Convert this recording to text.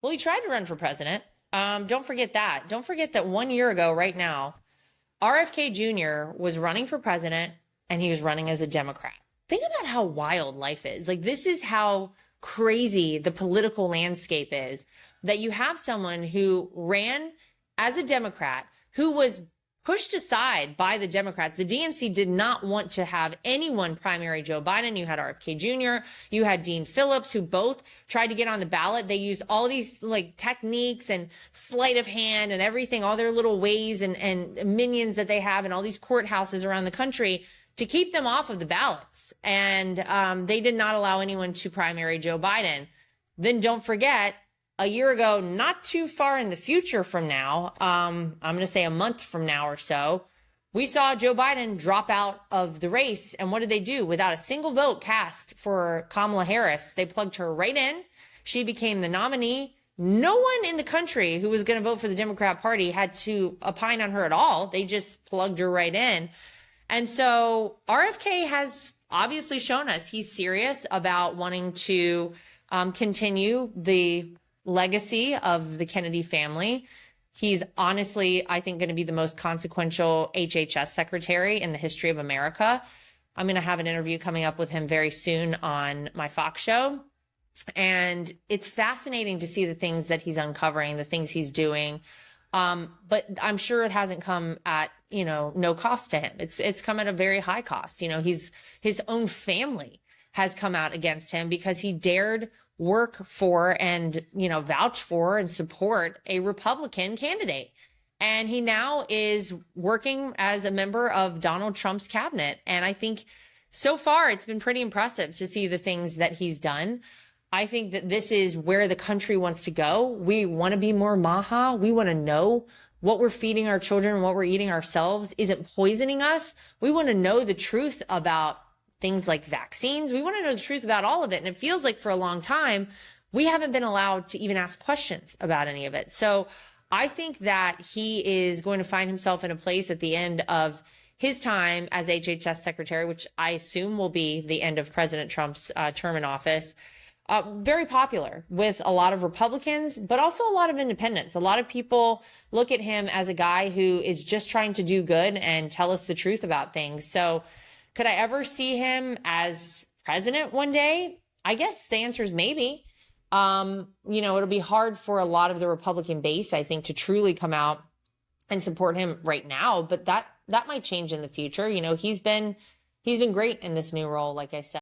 Well, he tried to run for president. Don't forget that. Don't forget that 1 year ago, right now, RFK Jr. was running for president and he was running as a Democrat. Think about how wild life is. Like, this is how crazy the political landscape is, that you have someone who ran as a Democrat who was pushed aside by the Democrats. The DNC did not want to have anyone primary Joe Biden. You had RFK Jr., you had Dean Phillips, who both tried to get on the ballot. They used all these like techniques and sleight of hand and everything, all their little ways and minions that they have in all these courthouses around the country to keep them off of the ballots. And they did not allow anyone to primary Joe Biden. Then don't forget, a year ago, not too far in the future from now, I'm going to say a month from now or so, we saw Joe Biden drop out of the race. And what did they do? Without a single vote cast for Kamala Harris, they plugged her right in. She became the nominee. No one in the country who was going to vote for the Democrat Party had to opine on her at all. They just plugged her right in. And so RFK has obviously shown us he's serious about wanting to continue the legacy of the Kennedy family. He's honestly, I think, going to be the most consequential HHS secretary in the history of America. I'm going to have an interview coming up with him very soon on my Fox show. And it's fascinating to see the things that he's uncovering, the things he's doing. But I'm sure it hasn't come at, no cost to him. It's come at a very high cost. His own family has come out against him because he dared work for and, vouch for and support a Republican candidate. And he now is working as a member of Donald Trump's cabinet. And I think so far it's been pretty impressive to see the things that he's done. I think that this is where the country wants to go. We want to be more Maha. We want to know what we're feeding our children and what we're eating ourselves isn't poisoning us. We want to know the truth about things like vaccines. We want to know the truth about all of it. And it feels like for a long time, we haven't been allowed to even ask questions about any of it. So I think that he is going to find himself in a place at the end of his time as HHS secretary, which I assume will be the end of President Trump's term in office, very popular with a lot of Republicans, but also a lot of independents. A lot of people look at him as a guy who is just trying to do good and tell us the truth about things. So could I ever see him as president one day? I guess the answer is maybe. It'll be hard for a lot of the Republican base, I think, to truly come out and support him right now. But that might change in the future. He's been great in this new role, like I said.